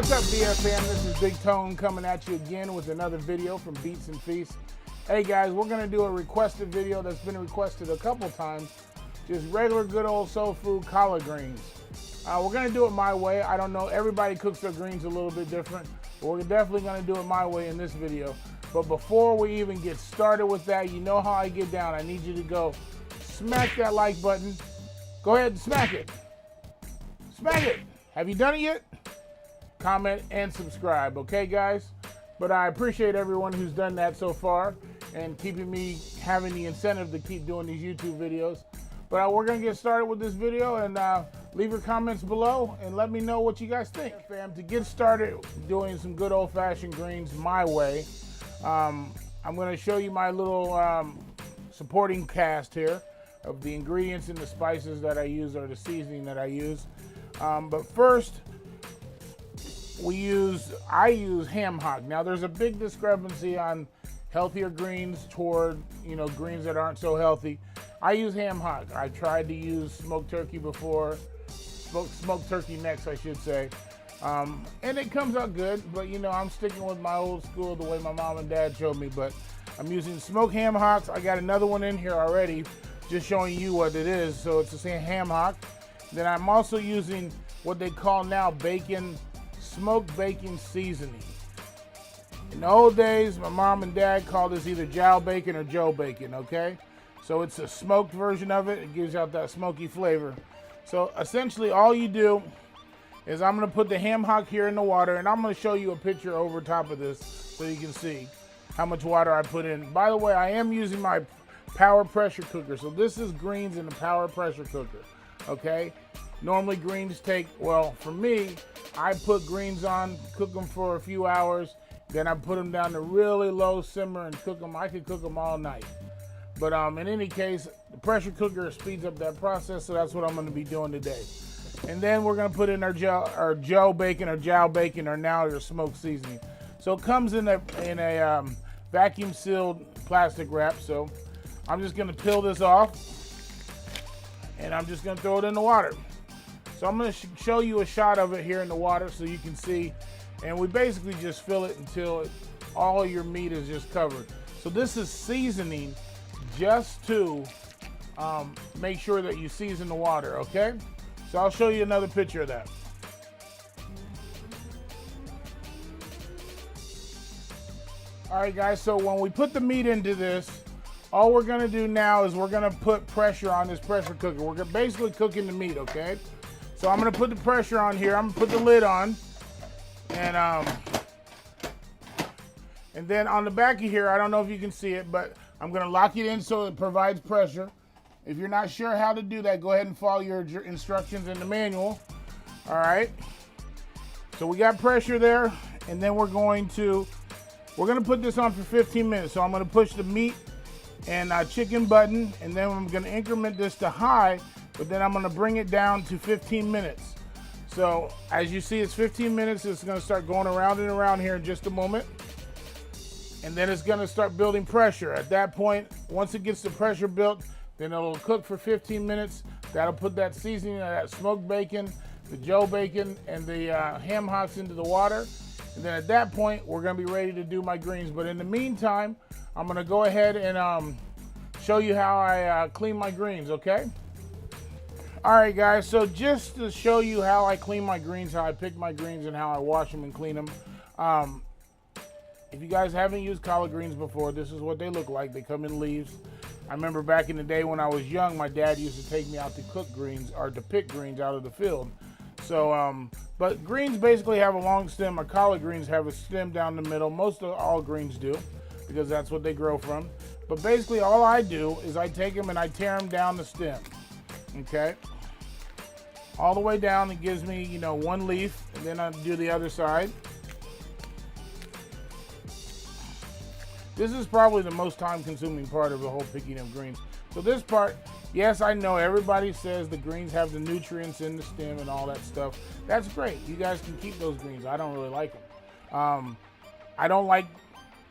What's up, BF fam? This is Big Tone coming at you again with another video from Beats and Feast. Hey guys, we're gonna do a requested video that's been requested a couple times. Just regular good old soul food collard greens. We're gonna do it my way. I don't know, everybody cooks their greens a little bit different, but we're definitely gonna do it my way in this video. But before we even get started with that, you know how I get down. I need you to go smack that like button. Go ahead and smack it. Smack it. Have you done it yet? Comment and subscribe, okay guys? But I appreciate everyone who's done that so far and keeping me having the incentive to keep doing these YouTube videos. But we're gonna get started with this video, and leave your comments below and let me know what you guys think. Fam, to get started doing some good old-fashioned greens my way, I'm gonna show you my little supporting cast here of the ingredients and the spices that I use, or the seasoning that I use. But first, I use ham hock. Now there's a big discrepancy on healthier greens toward, greens that aren't so healthy. I use ham hock. I tried to use smoked turkey before, smoked turkey necks, I should say. And it comes out good, but I'm sticking with my old school, the way my mom and dad showed me. But I'm using smoked ham hocks. I got another one in here already, just showing you what it is. So it's the same ham hock. Then I'm also using what they call now smoked bacon seasoning. In the old days, my mom and dad called this either jow bacon or Joe bacon, okay? So it's a smoked version of it. It gives out that smoky flavor. So essentially all you do is I'm gonna put the ham hock here in the water, and I'm gonna show you a picture over top of this so you can see how much water I put in. By the way, I am using my power pressure cooker. So this is greens in the power pressure cooker, okay? Normally greens take, well, for me, I put greens on, cook them for a few hours, then I put them down to really low simmer and cook them. I could cook them all night. But in any case, the pressure cooker speeds up that process, so that's what I'm gonna be doing today. And then we're gonna put in our Joe bacon or jow bacon, or now your smoked seasoning. So it comes in a vacuum sealed plastic wrap. So I'm just gonna peel this off, and I'm just gonna throw it in the water. So I'm gonna show you a shot of it here in the water so you can see. And we basically just fill it until all your meat is just covered. So this is seasoning just to make sure that you season the water, okay? So I'll show you another picture of that. All right guys, so when we put the meat into this, all we're gonna do now is we're gonna put pressure on this pressure cooker. We're basically cooking the meat, okay? So I'm gonna put the pressure on here. I'm gonna put the lid on, and then on the back of here, I don't know if you can see it, but I'm gonna lock it in so it provides pressure. If you're not sure how to do that, go ahead and follow your instructions in the manual. All right. So we got pressure there, and then we're gonna put this on for 15 minutes. So I'm gonna push the meat and chicken button, and then I'm gonna increment this to high, but then I'm gonna bring it down to 15 minutes. So as you see, it's 15 minutes. It's gonna start going around and around here in just a moment. And then it's gonna start building pressure. At that point, once it gets the pressure built, then it'll cook for 15 minutes. That'll put that seasoning, that smoked bacon, the Joe bacon, and the ham hocks into the water. And then at that point, we're gonna be ready to do my greens. But in the meantime, I'm gonna go ahead and show you how I clean my greens, okay? All right guys, so just to show you how I clean my greens, how I pick my greens, and how I wash them and clean them. If you guys haven't used collard greens before, this is what they look like. They come in leaves. I remember back in the day when I was young, my dad used to take me out to cook greens, or to pick greens out of the field. So, but greens basically have a long stem, or collard greens have a stem down the middle. Most of all greens do, because that's what they grow from. But basically all I do is I take them and I tear them down the stem, okay? All the way down. It gives me, one leaf, and then I do the other side. This is probably the most time-consuming part of the whole picking of greens. So this part, yes, I know everybody says the greens have the nutrients in the stem and all that stuff. That's great. You guys can keep those greens. I don't really like them. I don't like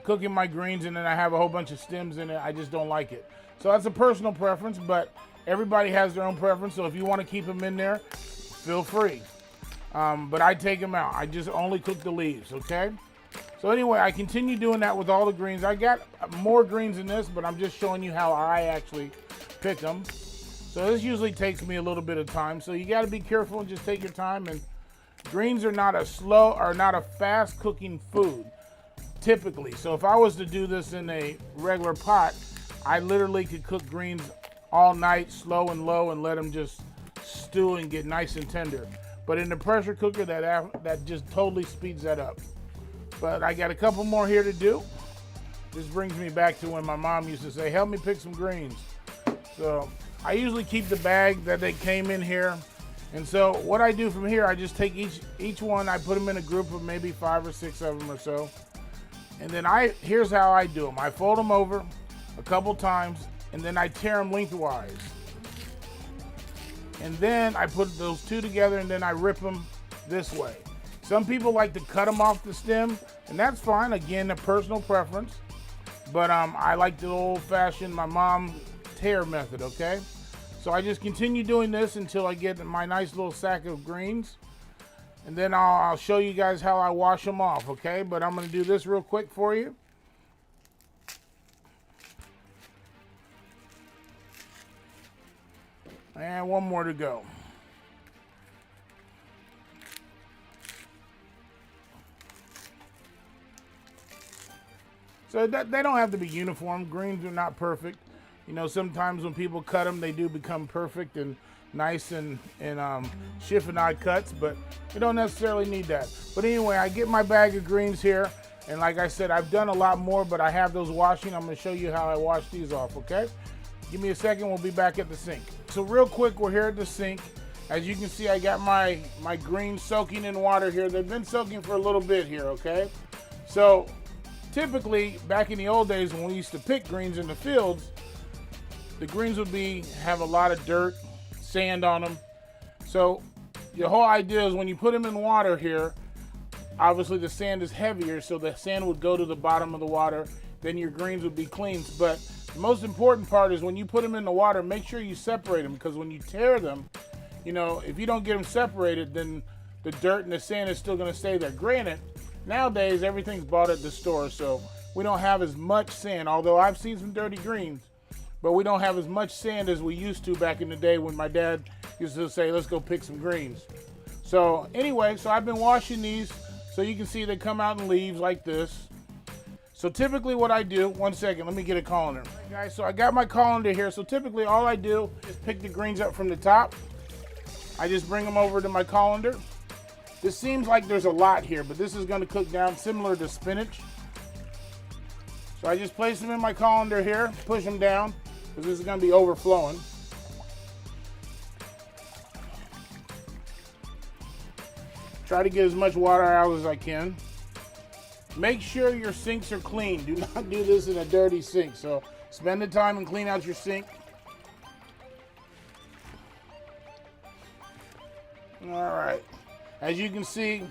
cooking my greens and then I have a whole bunch of stems in it. I just don't like it. So that's a personal preference, but everybody has their own preference. So if you want to keep them in there, feel free. but I take them out. I just only cook the leaves, okay? So anyway, I continue doing that with all the greens. I got more greens in this, but I'm just showing you how I actually pick them. So this usually takes me a little bit of time. So you got to be careful and just take your time. And greens are not a fast cooking food, typically. So if I was to do this in a regular pot, I literally could cook greens all night, slow and low, and let them just stew and get nice and tender. But in the pressure cooker, that just totally speeds that up. But I got a couple more here to do. This brings me back to when my mom used to say, help me pick some greens. So I usually keep the bag that they came in here. And so what I do from here, I just take each one, I put them in a group of maybe 5 or 6 of them or so. And then here's how I do them. I fold them over a couple times, and then I tear them lengthwise. And then I put those two together, and then I rip them this way. Some people like to cut them off the stem, and that's fine. Again, a personal preference. But I like the old-fashioned, my mom tear method, okay? So I just continue doing this until I get my nice little sack of greens. And then I'll show you guys how I wash them off, okay? But I'm going to do this real quick for you. And one more to go. So they don't have to be uniform. Greens are not perfect. You know, sometimes when people cut them, they do become perfect and nice and chiffonade cuts, but you don't necessarily need that. But anyway, I get my bag of greens here, and like I said, I've done a lot more, but I have those washing. I'm going to show you how I wash these off, okay? Give me a second, we'll be back at the sink. So real quick, we're here at the sink. As you can see, I got my greens soaking in water here. They've been soaking for a little bit here, okay? So typically, back in the old days when we used to pick greens in the fields, the greens would have a lot of dirt, sand on them. So the whole idea is when you put them in water here, obviously the sand is heavier, so the sand would go to the bottom of the water, then your greens would be clean. But the most important part is when you put them in the water, make sure you separate them, because when you tear them, you know, if you don't get them separated, then the dirt and the sand is still going to stay there. Granted, nowadays everything's bought at the store, so we don't have as much sand, although I've seen some dirty greens, but we don't have as much sand as we used to back in the day when my dad used to say, let's go pick some greens. So anyway, so I've been washing these, so you can see they come out in leaves like this. So typically what I do, one second, let me get a colander. All right, guys, so I got my colander here. So typically all I do is pick the greens up from the top. I just bring them over to my colander. This seems like there's a lot here, but this is going to cook down similar to spinach. So I just place them in my colander here, push them down, because this is going to be overflowing. Try to get as much water out as I can. Make sure your sinks are clean. Do not do this in a dirty sink. So spend the time and clean out your sink. All right. As you can see,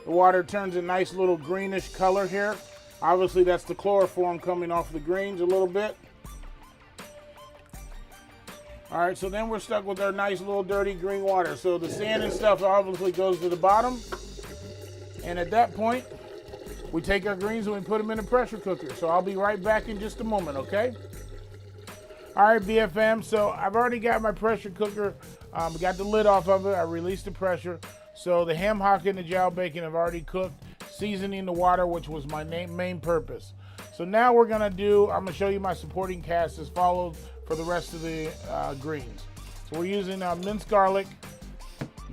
the water turns a nice little greenish color here. Obviously, that's the chloroform coming off the greens a little bit. All right, so then we're stuck with our nice little dirty green water. So the sand and stuff obviously goes to the bottom. And at that point, we take our greens and we put them in a pressure cooker. So I'll be right back in just a moment, okay? All right, BFM, so I've already got my pressure cooker. Got the lid off of it. I released the pressure. So the ham hock and the jowl bacon have already cooked, seasoning the water, which was my main purpose. So now I'm gonna show you my supporting cast as follows for the rest of the greens. So we're using minced garlic,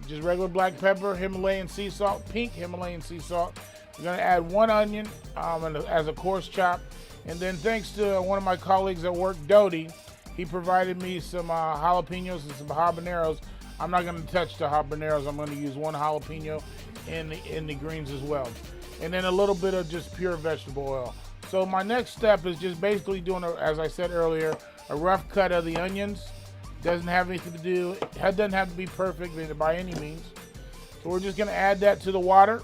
just regular black pepper, Himalayan sea salt, pink Himalayan sea salt. We're gonna add 1 onion as a coarse chop. And then thanks to one of my colleagues at work, Dodie, he provided me some jalapenos and some habaneros. I'm not gonna touch the habaneros. I'm gonna use 1 jalapeno in the greens as well. And then a little bit of just pure vegetable oil. So my next step is just basically doing, as I said earlier, a rough cut of the onions. Doesn't have anything to do, it doesn't have to be perfect by any means. So we're just gonna add that to the water.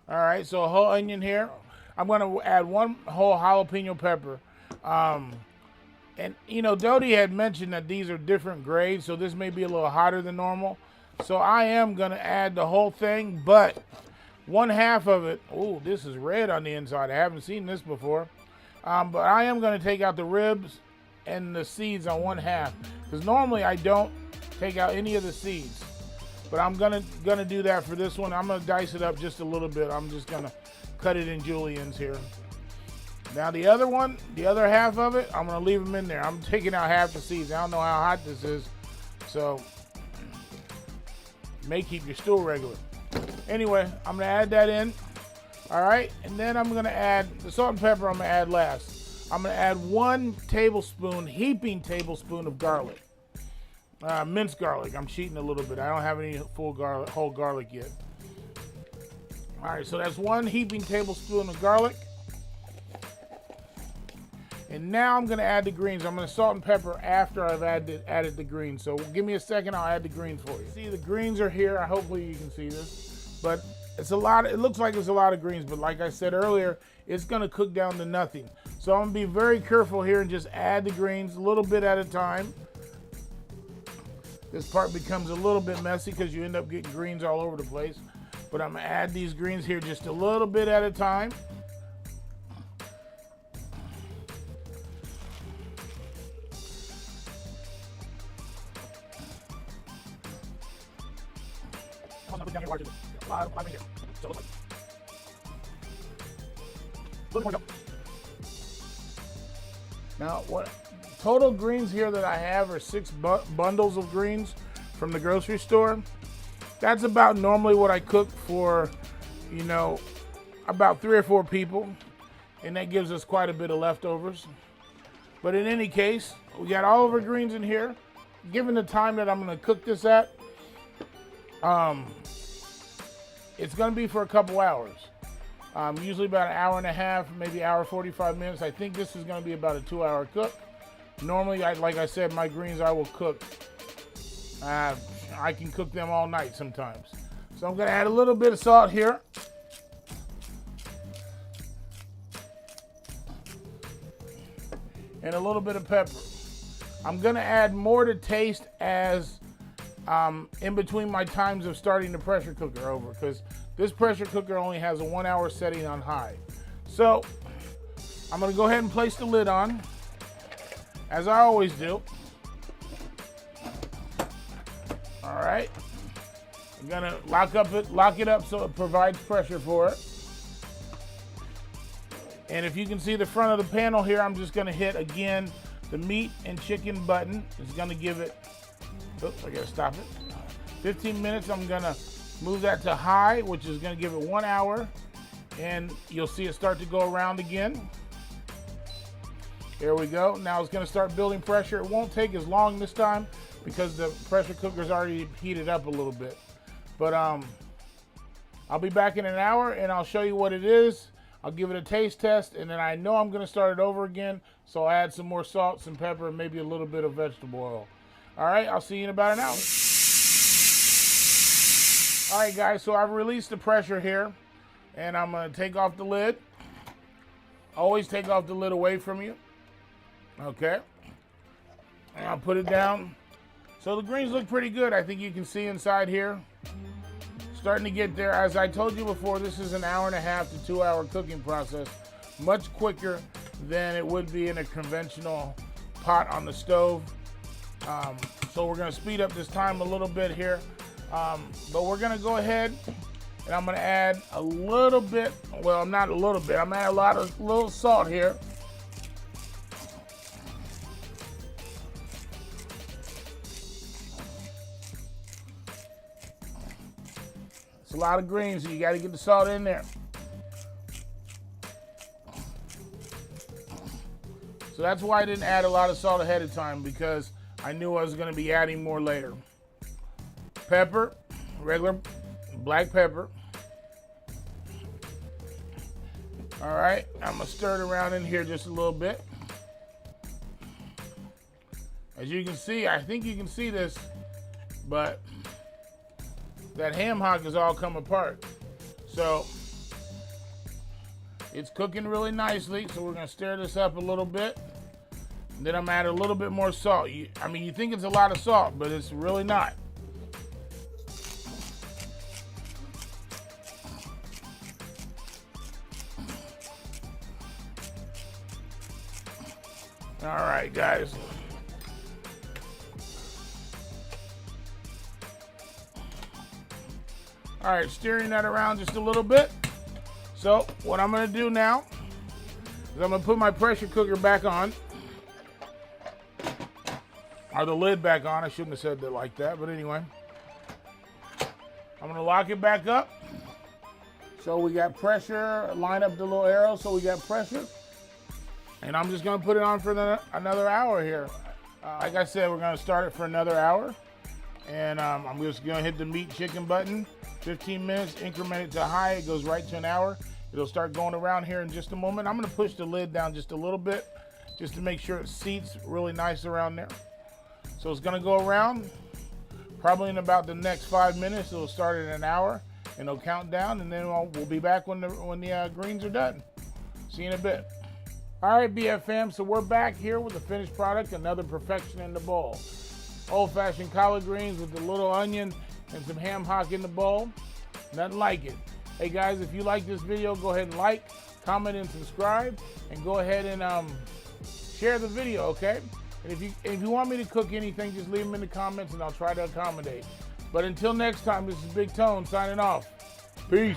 All right, so a whole onion here. I'm gonna add 1 whole jalapeno pepper. And you know, Dodie had mentioned that these are different grades, so this may be a little hotter than normal. So I am gonna add the whole thing, but one half of it, oh, this is red on the inside. I haven't seen this before. But I am gonna take out the ribs and the seeds on one half, because normally I don't take out any of the seeds. But I'm gonna do that for this one. I'm gonna dice it up just a little bit. I'm just gonna cut it in juliennes here. Now the other one, the other half of it, I'm gonna leave them in there. I'm taking out half the seeds. I don't know how hot this is, so may keep your stool regular. Anyway, I'm gonna add that in. All right, and then I'm gonna add the salt and pepper. I'm gonna add last. I'm gonna add 1 tablespoon, heaping tablespoon of garlic. Minced garlic. I'm cheating a little bit. I don't have any whole garlic yet. All right, so that's 1 heaping tablespoon of garlic. And now I'm gonna add the greens. I'm gonna salt and pepper after I've added the greens. So give me a second, I'll add the greens for you. See, the greens are here. Hopefully you can see this. But it's a lot, it looks like it's a lot of greens, but like I said earlier, it's gonna cook down to nothing. So I'm gonna be very careful here and just add the greens a little bit at a time. This part becomes a little bit messy because you end up getting greens all over the place. But I'm gonna add these greens here just a little bit at a time. Now, what total greens here that I have are 6 bundles of greens from the grocery store. That's about normally what I cook for, you know, about 3 or 4 people, and that gives us quite a bit of leftovers. But in any case, we got all of our greens in here. Given the time that I'm going to cook this at, it's going to be for a couple hours. Usually about an hour and a half, maybe hour 45 minutes. I think this is going to be about a 2-hour cook. Normally, like I said, my greens I will cook. I can cook them all night sometimes. So I'm going to add a little bit of salt here. And a little bit of pepper. I'm going to add more to taste as in between my times of starting the pressure cooker over, because this pressure cooker only has a 1-hour setting on high. So I'm going to go ahead and place the lid on, as I always do. All right. I'm going to lock it up so it provides pressure for it. And if you can see the front of the panel here, I'm just going to hit again the meat and chicken button. It's going to give it, oops, I got to stop it. 15 minutes, I'm going to move that to high, which is going to give it 1 hour. And you'll see it start to go around again. There we go. Now it's going to start building pressure. It won't take as long this time because the pressure cooker's already heated up a little bit. But I'll be back in an hour and I'll show you what it is. I'll give it a taste test, and then I know I'm going to start it over again, so I'll add some more salt, some pepper, and maybe a little bit of vegetable oil. All right, I'll see you in about an hour. All right, guys, so I've released the pressure here, and I'm going to take off the lid. Always take off the lid away from you. Okay. And I'll put it down. So the greens look pretty good. I think you can see inside here. Starting to get there. As I told you before, this is an 1.5 to 2-hour cooking process, much quicker than it would be in a conventional pot on the stove. So we're going to speed up this time a little bit here, but we're going to go ahead and I'm going to add a little bit, well, not a little bit, I'm going to add a little salt here. A lot of greens, so you got to get the salt in there. So that's why I didn't add a lot of salt ahead of time, because I knew I was going to be adding more later. Pepper, regular black pepper. All right, I'm going to stir it around in here just a little bit. As you can see, I think you can see this, but that ham hock has all come apart. So it's cooking really nicely. So we're gonna stir this up a little bit. And then I'm gonna add a little bit more salt. I mean, you think it's a lot of salt, but it's really not. All right, guys. All right, stirring that around just a little bit. So what I'm gonna do now is I'm gonna put my pressure cooker back on. Or the lid back on. I shouldn't have said that like that, but anyway. I'm gonna lock it back up. So we got pressure, line up the little arrow so we got pressure. And I'm just gonna put it on for another hour here. Like I said, we're gonna start it for another hour. And I'm just gonna hit the meat chicken button. 15 minutes, increment it to high, it goes right to an hour. It'll start going around here in just a moment. I'm gonna push the lid down just a little bit, just to make sure it seats really nice around there. So it's gonna go around, probably in about the next 5 minutes. It'll start at an hour, and it'll count down, and then we'll be back when the greens are done. See you in a bit. All right, BF fam, so we're back here with the finished product, another perfection in the bowl. Old-fashioned collard greens with a little onion and some ham hock in the bowl. Nothing like it. Hey guys, if you like this video, go ahead and like, comment, and subscribe, and go ahead and share the video, okay? And if you want me to cook anything, just leave them in the comments and I'll try to accommodate. But until next time, this is Big Tone signing off. Peace.